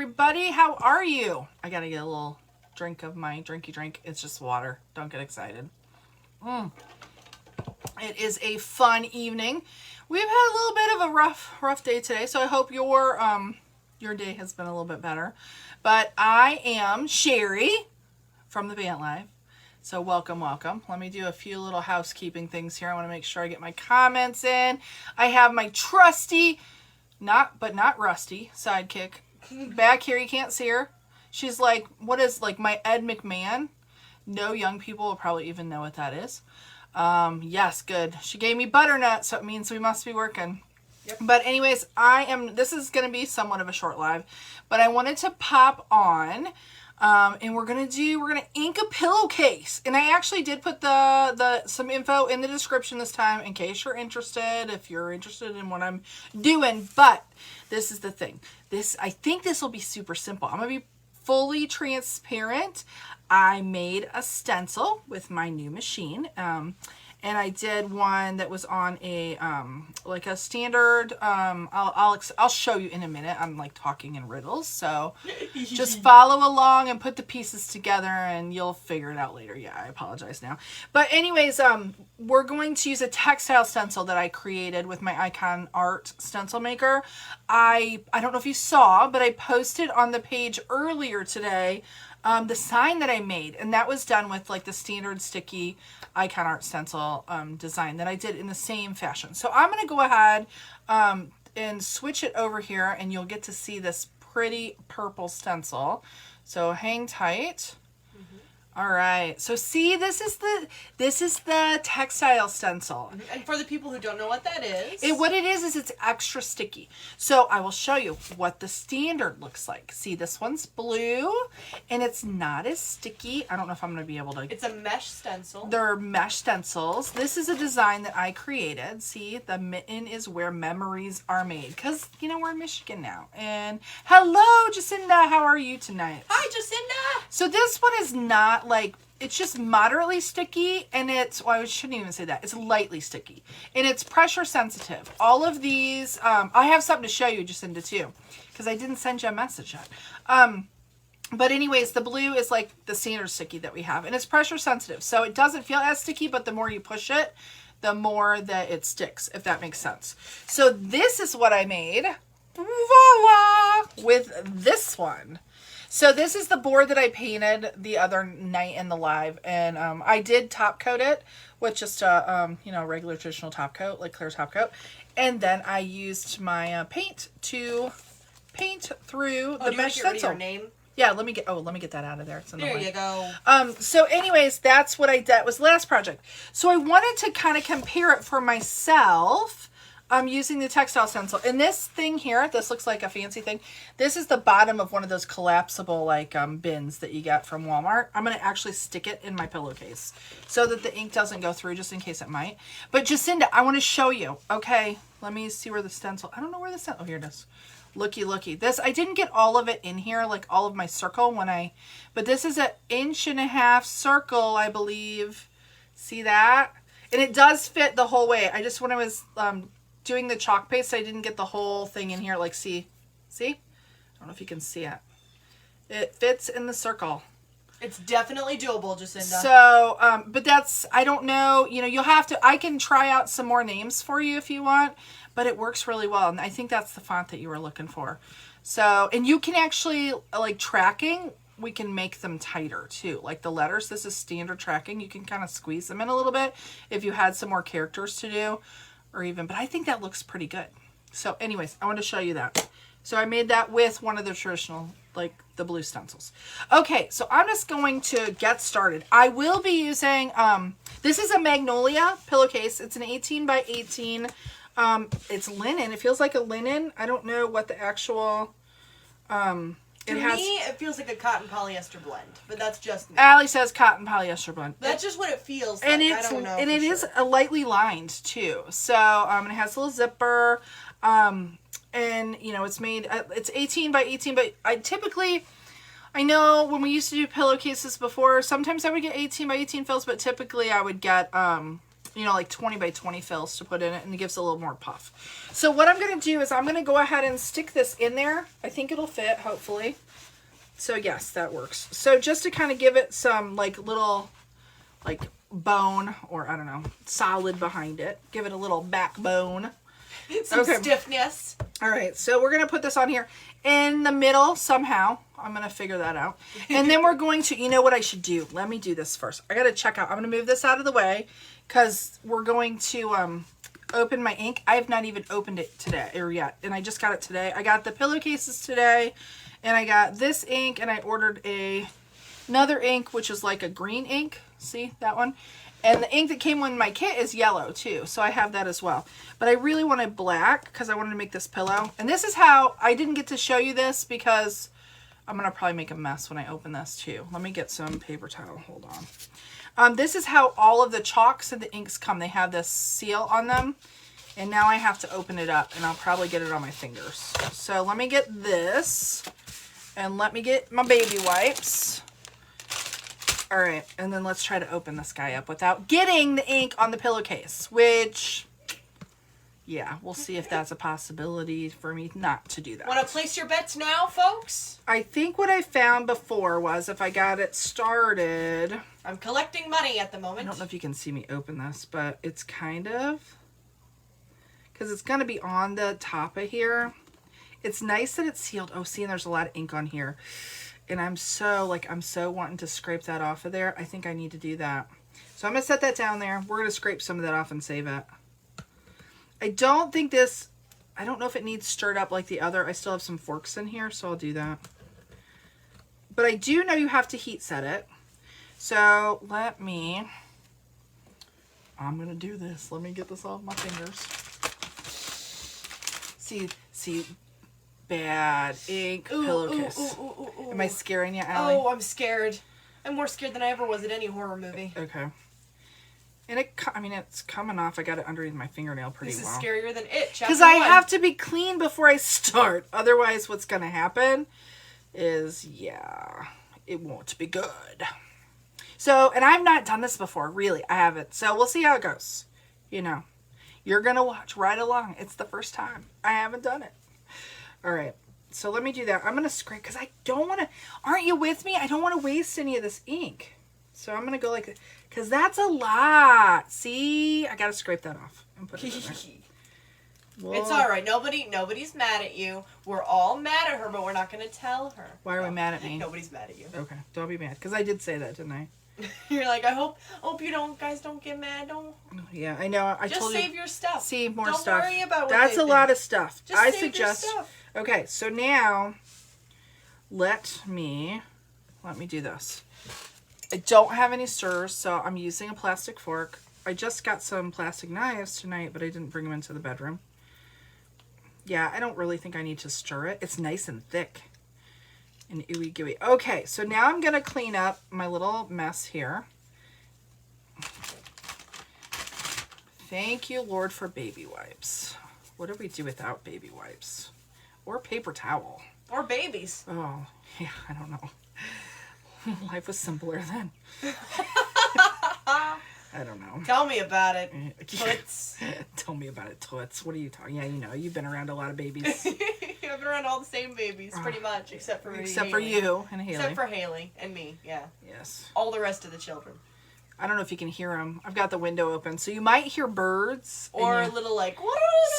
everybody. How are you? I gotta get a little drink of my drinky drink. It's just water. Don't get excited. It is a fun evening. We've had a little bit of a rough day today, so I hope your day has been a little bit better. But I am Cheri from the Bant Live. So welcome. Let me do a few little housekeeping things here. I want to make sure I get my comments in. I have my trusty, not rusty, sidekick back here. You can't see her. She's like, what is like my Ed McMahon? No young people will probably even know what that is. Yes, good. She gave me butternut, so it means we must be working. Yep. But anyways, this is going to be somewhat of a short live, but I wanted to pop on. And we're gonna ink a pillowcase, and I actually did put some info in the description this time in case you're interested, if you're interested in what I'm doing. But this is the thing. I think this will be super simple. I'm gonna be fully transparent. I made a stencil with my new machine. And I did one that was on a like a standard. I'll show you in a minute. I'm like talking in riddles, so just follow along and put the pieces together, and you'll figure it out later. Yeah, I apologize now. But anyways, we're going to use a textile stencil that I created with my Icon Art stencil maker. I don't know if you saw, but I posted on the page earlier today the sign that I made, and that was done with like the standard sticky Icon Art stencil design that I did in the same fashion. So I'm going to go ahead and switch it over here, and you'll get to see this pretty purple stencil. So hang tight. All right. So see, this is the textile stencil. And for the people who don't know what that is. What it is it's extra sticky. So I will show you what the standard looks like. See, this one's blue, and it's not as sticky. I don't know if I'm going to be able to. It's a mesh stencil. They're mesh stencils. This is a design that I created. See, the mitten is where memories are made. Because, we're in Michigan now. And hello, Jacinda. How are you tonight? Hi, Jacinda. So this one is not it's just moderately sticky, and I shouldn't even say that. It's lightly sticky, and it's pressure sensitive. All of these, I have something to show you, Jacinda, too, because I didn't send you a message yet. But anyways, the blue is like the standard sticky that we have, and it's pressure sensitive, so it doesn't feel as sticky, but the more you push it, the more that it sticks, if that makes sense. So this is what I made, voila, with this one. So this is the board that I painted the other night in the live, and I did top coat it with just a regular traditional top coat, like clear top coat, and then I used my paint to paint through the mesh stencil. Your name? Yeah, let me get that out of there. It's in there the way. You go. So anyways, that's what I did. That was the last project. So I wanted to kind of compare it for myself. I'm using the textile stencil. And this thing here, this looks like a fancy thing. This is the bottom of one of those collapsible bins that you get from Walmart. I'm going to actually stick it in my pillowcase so that the ink doesn't go through, just in case it might. But Jacinda, I want to show you. Okay, let me see where the stencil, I don't know where the stencil, oh, here it is. Looky. This, I didn't get all of it in here, like all of my circle but this is 1.5 inch circle, I believe. See that? And it does fit the whole way. I just, when I was, doing the chalk paste, I didn't get the whole thing in here. Like, see? I don't know if you can see it. It fits in the circle. It's definitely doable, Jacinda. So, but that's, I don't know, you'll have to, I can try out some more names for you if you want, but it works really well. And I think that's the font that you were looking for. So, and you can actually, like tracking, we can make them tighter too. Like the letters, this is standard tracking. You can kind of squeeze them in a little bit if you had some more characters to do. But I think that looks pretty good. So anyways, I want to show you that. So I made that with one of the traditional, like the blue stencils. Okay, so I'm just going to get started. I will be using, this is a Magnolia pillowcase. It's an 18 by 18. It's linen. It feels like a linen. I don't know what the actual, To me, it feels like a cotton polyester blend, but that's just me. Allie says cotton polyester blend. That's just what it feels like. And I don't know. And it is a lightly lined too. So it has a little zipper. And it's made. It's 18 by 18. But I know when we used to do pillowcases before, sometimes I would get 18 by 18 fills, but typically I would get you know, like 20 by 20 fills to put in it, and it gives it a little more puff. So what I'm going to do is I'm going to go ahead and stick this in there. I think it'll fit, hopefully. So yes, that works. So just to kind of give it some like little like bone, or I don't know, solid behind it. Give it a little backbone. Some stiffness. All right, so we're going to put this on here in the middle somehow. I'm going to figure that out. And then we're going to, you know what I should do? Let me do this first. I got to check out. I'm going to move this out of the way because we're going to open my ink. I have not even opened it today or yet, and I just got it today. I got the pillowcases today, and I got this ink, and I ordered another ink, which is like a green ink. See that one? And the ink that came in my kit is yellow too, so I have that as well. But I really wanted black because I wanted to make this pillow. And this is how, I didn't get to show you this because I'm going to probably make a mess when I open this too. Let me get some paper towel, hold on. This is how all of the chalks and the inks come. They have this seal on them. And now I have to open it up, and I'll probably get it on my fingers. So let me get this, and let me get my baby wipes. All right, and then let's try to open this guy up without getting the ink on the pillowcase, which, yeah, we'll see if that's a possibility for me not to do that. Want to place your bets now, folks? I think what I found before was if I got it started... I'm collecting money at the moment. I don't know if you can see me open this, but it's kind of... because it's going to be on the top of here. It's nice that it's sealed. Oh, see, and there's a lot of ink on here. And I'm so wanting to scrape that off of there. I think I need to do that. So I'm going to set that down there. We're going to scrape some of that off and save it. I don't think this, I don't know if it needs stirred up like the other. I still have some forks in here, so I'll do that. But I do know you have to heat set it. So I'm going to do this. Let me get this off my fingers. See, bad ink pillowcase. Am I scaring you, Allie? Oh, I'm scared. I'm more scared than I ever was at any horror movie. Okay. And it's coming off. I got it underneath my fingernail pretty well. This is scarier than it. Because I have to be clean before I start. Otherwise, what's going to happen is, yeah, it won't be good. So, and I've not done this before, really. I haven't. So we'll see how it goes. You know, you're going to watch right along. It's the first time. I haven't done it. All right, so let me do that. I'm going to scrape because I don't want to, aren't you with me? I don't want to waste any of this ink. So I'm going to go like, because that's a lot. See, I got to scrape that off and put it in there. It's all right. Nobody's mad at you. We're all mad at her, but we're not going to tell her. Why are we mad at me? Nobody's mad at you. Okay, don't be mad. Because I did say that, didn't I? You're like, I hope you guys don't get mad. Don't. Yeah, I know. I told you. Just save your stuff. See, more don't stuff. Don't worry about what that's a lot of stuff. Just I save suggest. Your stuff. Okay, so now let me do this. I don't have any stirrers, so I'm using a plastic fork. I just got some plastic knives tonight, but I didn't bring them into the bedroom. Yeah, I don't really think I need to stir it. It's nice and thick and ooey gooey. Okay, so now I'm going to clean up my little mess here. Thank you, Lord, for baby wipes. What do we do without baby wipes? Or paper towel. Or babies. Oh, yeah, I don't know. Life was simpler then. I don't know. Tell me about it, toots. Tell me about it, toots. What are you talking? Yeah, you know, you've been around a lot of babies. I've been around all the same babies, pretty much, except for you and Haley. Except for Haley and me, yeah. Yes. All the rest of the children. I don't know if you can hear them. I've got the window open, so you might hear birds. Or a little like,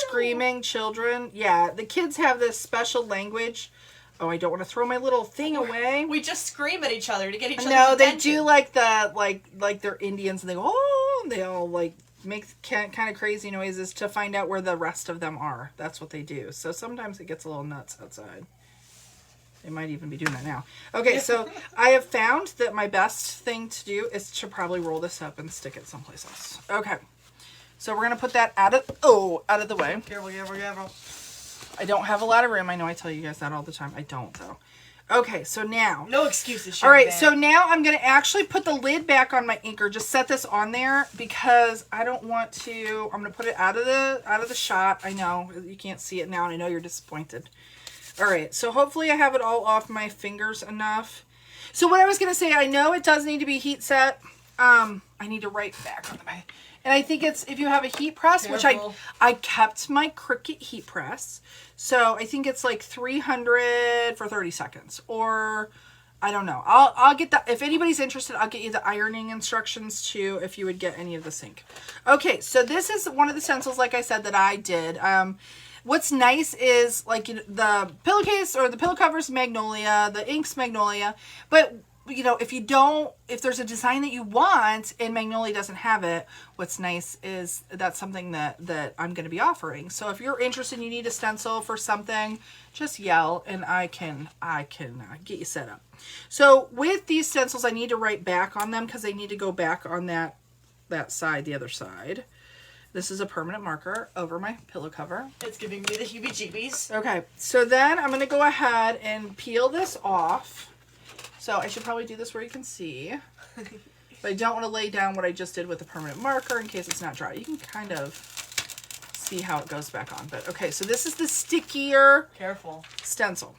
screaming children. Yeah, the kids have this special language. Oh, I don't want to throw my little thing away. We just scream at each other to get each other's attention. No, they do like they're Indians, and they go, oh, and they all like make kind of crazy noises to find out where the rest of them are. That's what they do. So sometimes it gets a little nuts outside. They might even be doing that now. Okay, so I have found that my best thing to do is to probably roll this up and stick it someplace else. Okay, so we're gonna put that out of the way. Careful. I don't have a lot of room. I know I tell you guys that all the time. I don't, though. Okay, so now. No excuses, all right, so now I'm going to actually put the lid back on my inker. Just set this on there because I don't want to. I'm going to put it out of the shot. I know you can't see it now, and I know you're disappointed. All right, so hopefully I have it all off my fingers enough. So what I was going to say, I know it does need to be heat set. I need to write back on the And I think it's, if you have a heat press, Careful. which I kept my Cricut heat press. So I think it's like 300 for 30 seconds. Or, I don't know. I'll get that. If anybody's interested, I'll get you the ironing instructions too, if you would get any of this ink. Okay, so this is one of the stencils, like I said, that I did. What's nice is, like, the pillowcase or the pillow cover's Magnolia, the ink's Magnolia, but you know, if there's a design that you want and Magnolia doesn't have it, what's nice is that's something that I'm going to be offering. So if you're interested and you need a stencil for something, just yell and I can get you set up. So with these stencils, I need to write back on them because they need to go back on that side, the other side. This is a permanent marker over my pillow cover. It's giving me the heebie-jeebies. Okay, so then I'm going to go ahead and peel this off. So I should probably do this where you can see. But I don't want to lay down what I just did with the permanent marker in case it's not dry. You can kind of see how it goes back on. But okay, so this is the stickier stencil.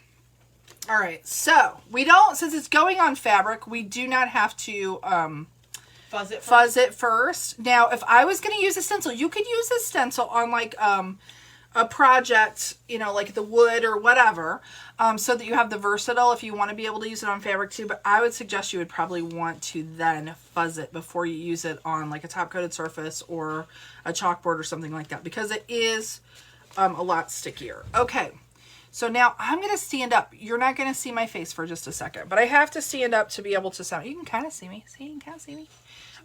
All right, so we don't, since it's going on fabric, we do not have to fuzz it first. Now, if I was going to use a stencil, you could use a stencil on like a project, you know, like the wood or whatever, so that you have the versatile if you want to be able to use it on fabric too. But I would suggest you would probably want to then fuzz it before you use it on like a top coated surface or a chalkboard or something like that, because it is a lot stickier. Okay, so now I'm going to stand up. You're not going to see my face for just a second, but I have to stand up to be able to sound. You can kind of see me. See, you can kind of see me.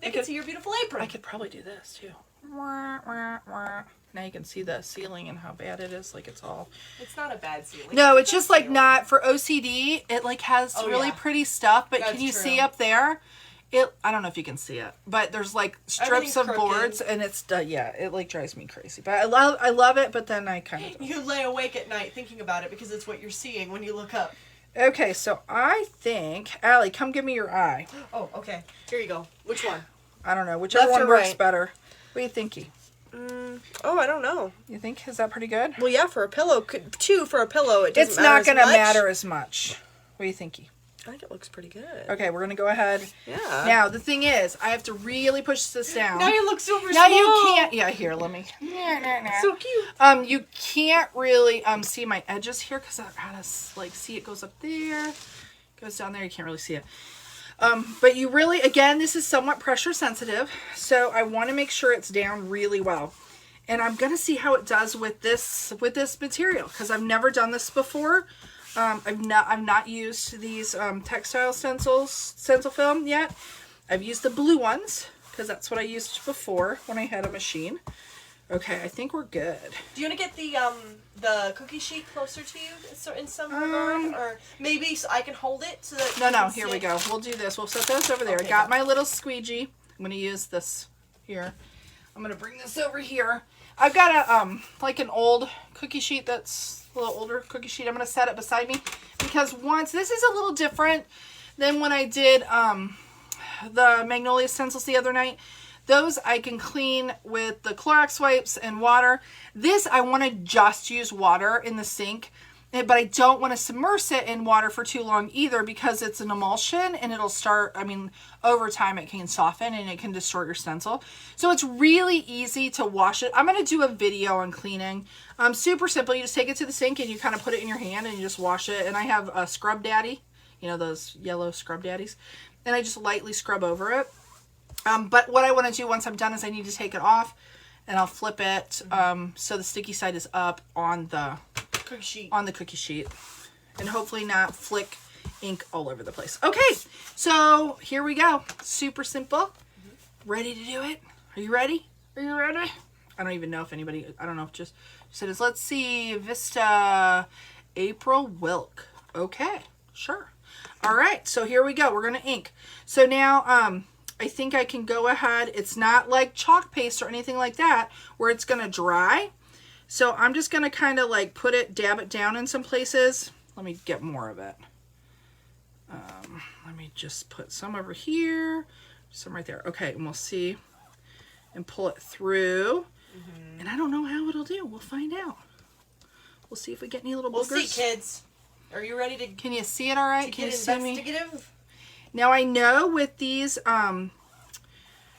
I can see your beautiful apron. I could probably do this too. Now you can see the ceiling and how bad it is. Like, it's not a bad ceiling. No, it's just like not for OCD. It like has really pretty stuff, but can you see up there? I don't know if you can see it, but there's like strips of boards, and it's it like drives me crazy. But I love it, but then I kind of you lay awake at night thinking about it because it's what you're seeing when you look up. Okay, so I think, Allie, come give me your eye. Oh, okay. Here you go. Which one? I don't know. Whichever one works better. What are you thinking? I don't know. You think, is that pretty good? Well, yeah, for a pillow. Two for a pillow, it doesn't It's not going to matter as much. What are you thinking? I think it looks pretty good. Okay, we're going to go ahead. Yeah. Now, the thing is, I have to really push this down. Now you look super now small. You can't. Yeah, here, let me. So cute. You can't really see my edges here because I gotta like see it goes up there, goes down there. You can't really see it. But you really, again, this is somewhat pressure sensitive, so I want to make sure it's down really well. And I'm gonna see how it does with this material because I've never done this before. I've not used these textile stencil film yet. I've used the blue ones because that's what I used before when I had a machine. Okay, I think we're good. Do you want to get the cookie sheet closer to you in some regard, or maybe so I can hold it so that no, here we go. We'll do this. We'll set those over there. Okay, I got my little squeegee. I'm gonna use this here. I'm gonna bring this over here. I've got a like an old cookie sheet that's a little older cookie sheet. I'm gonna set it beside me because this is a little different than when I did the Magnolia stencils the other night. Those I can clean with the Clorox wipes and water. This I want to just use water in the sink, but I don't want to submerge it in water for too long either because it's an emulsion and it'll start, over time it can soften and it can distort your stencil. So it's really easy to wash it. I'm going to do a video on cleaning. Super simple. You just take it to the sink and you kind of put it in your hand and you just wash it. And I have a Scrub Daddy, you know, those yellow Scrub Daddies, and I just lightly scrub over it. But what I want to do once I'm done is I need to take it off and I'll flip it so the sticky side is up on the cookie sheet and hopefully not flick ink all over the place. Okay, so here we go. Super simple. Ready to do it? Are you ready? Are you ready? I don't even know if anybody, I don't know, just said is, let's see, Vista April Wilk. Okay, sure. All right, so here we go. We're going to ink. So now, I think I can go ahead. It's not like chalk paste or anything like that where it's going to dry. So I'm just going to kind of like dab it down in some places. Let me get more of it. Let me just put some over here, some right there. Okay, and we'll see and pull it through. And I don't know how it'll do. We'll find out. We'll see if we get any little boogers. We'll see, kids. Are you ready to? Can you see it all right? Can you see me? Now I know with these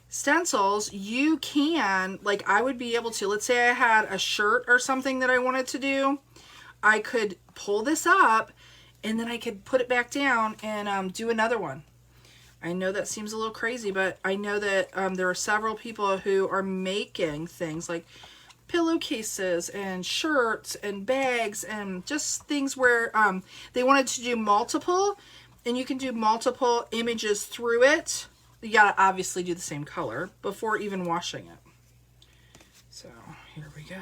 stencils, you can, like I would be able to, let's say I had a shirt or something that I wanted to do, I could pull this up and then I could put it back down and do another one. I know that seems a little crazy, but I know that there are several people who are making things like pillowcases and shirts and bags and just things where they wanted to do multiple, and you can do multiple images through it. You gotta obviously do the same color before even washing it. So here we go.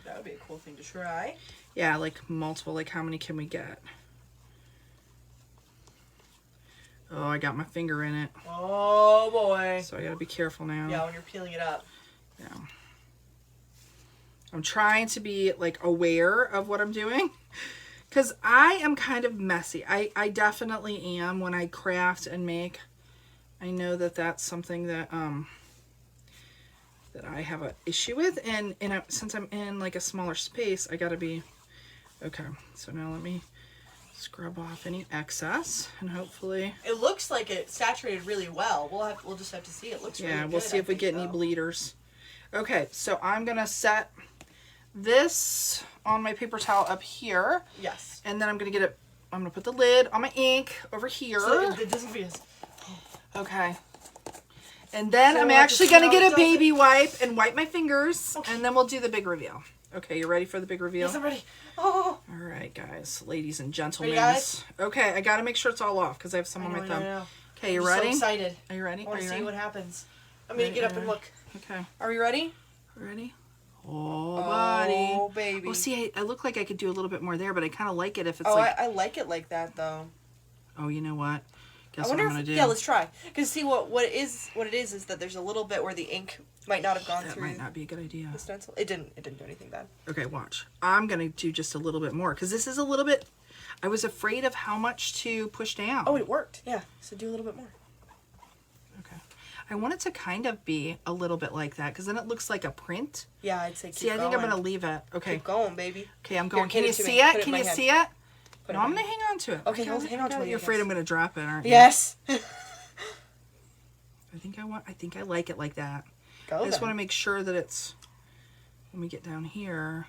That would be a cool thing to try. Yeah, like multiple, like how many can we get? Oh, I got my finger in it. Oh boy. So I gotta be careful now. Yeah, when you're peeling it up. Yeah. I'm trying to be like aware of what I'm doing because I am kind of messy. I definitely am when I craft and make. I know that that's something that that I have an issue with, and since I'm in like a smaller space, I gotta be okay. So now let me scrub off any excess, and hopefully it looks like it saturated really well. We'll just have to see. It looks really good. we'll see if we get any bleeders. Okay, so I'm gonna set this on my paper towel up here. Yes. And then I'm gonna put the lid on my ink over here. So it doesn't feel. Okay. And then So I'm we'll have actually to see gonna how get it a does baby wipe and wipe my fingers, Okay. and then we'll do the big reveal. Okay, you ready for the big reveal? Yes, I'm ready. Oh. All right, guys, ladies and gentlemen. Ready, guys? Okay, I gotta make sure it's all off because I have some on my thumb. Okay, you ready? I'm so excited. Are you ready? I want Are to you see ready? what happens. I'm gonna get up and look. Okay. Are we ready? Ready? Oh, buddy. Oh, baby. Oh, see, I look like I could do a little bit more there, but I kind of like it if it's Oh, like. I like it like that though. Oh, you know what? Guess I what wonder I'm gonna do? Yeah, let's try. Because see what it is that there's a little bit where the ink might not have gone That through might not be a good idea. the stencil. It didn't do anything bad. Okay, watch. I'm gonna do just a little bit more because this is a little bit. I was afraid of how much to push down. Oh, it worked. Yeah. So do a little bit more. Okay. I want it to kind of be a little bit like that because then it looks like a print. Yeah, I'd say keep See, I think I'm gonna leave it. Okay. Keep going, baby. Okay, I'm going. Here, Can you give it to see me. Put it? it in Can my you hand. see it? Put it No, in I'm my gonna hang on to it. Okay, hang on to it, You're I afraid guess. I'm gonna drop it, aren't you? Yes. I think I like it like that. Go I just then. want to make sure that it's. When we get down here.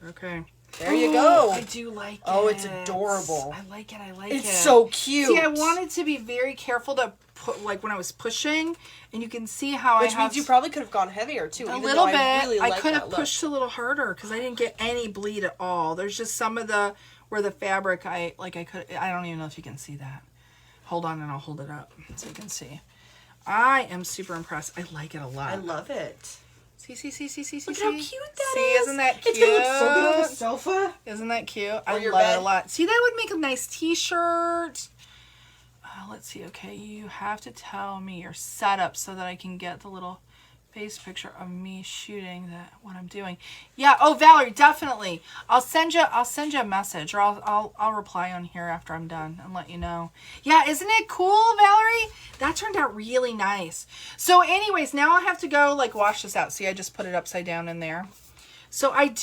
Okay. There you go. I do like it. Oh, it's adorable. I like it. I like it. It's so cute. See, I wanted to be very careful to put, like when I was pushing, and you can see how Which I have means you probably could have gone heavier too. a even little though bit. I really like could that have look. pushed a little harder because I didn't get any bleed at all. There's just some of the where the fabric I don't even know if you can see that. Hold on, and I'll hold it up so you can see. I am super impressed. I like it a lot. I love it. See. Look how cute that See, is. isn't that cute? It's gonna look so good on the sofa. Isn't that cute? I your love it bed. a lot. See, that would make a nice t-shirt. Let's see. Okay, you have to tell me your setup so that I can get the little face picture of me shooting what I'm doing. Yeah. Oh, Valerie, definitely. I'll send you a message, or I'll reply on here after I'm done and let you know. Yeah, isn't it cool, Valerie? That turned out really nice. So, anyways, now I have to go like wash this out. See, I just put it upside down in there. So I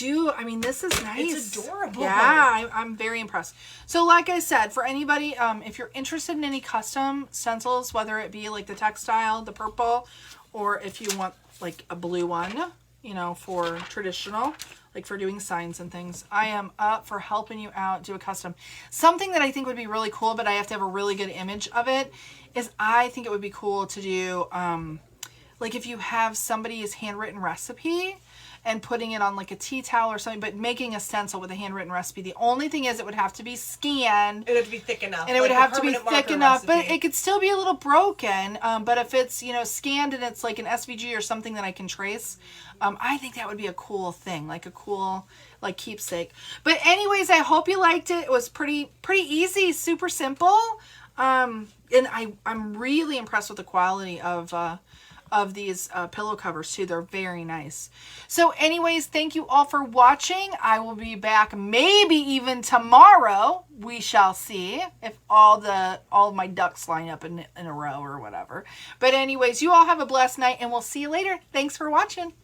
mean, this is nice. It's adorable. Yeah, I'm very impressed. So like I said, for anybody, if you're interested in any custom stencils, whether it be like the textile, the purple, or if you want like a blue one, you know, for traditional, like for doing signs and things, I am up for helping you out, do a custom. Something that I think would be really cool, but I have to have a really good image of it, is I think it would be cool to do, like if you have somebody's handwritten recipe, and putting it on like a tea towel or something, but making a stencil with a handwritten recipe. The only thing is it would have to be scanned. It would have to be thick enough. And it would have to be thick enough, but it could still be a little broken. But if it's, you know, scanned and it's like an SVG or something that I can trace, I think that would be a cool thing, like a cool, like keepsake. But anyways, I hope you liked it. It was pretty easy, super simple. And I'm really impressed with the quality of these pillow covers too. They're very nice. So anyways, thank you all for watching. I will be back maybe even tomorrow. We shall see if all of my ducks line up in a row or whatever. But anyways, you all have a blessed night and we'll see you later. Thanks for watching.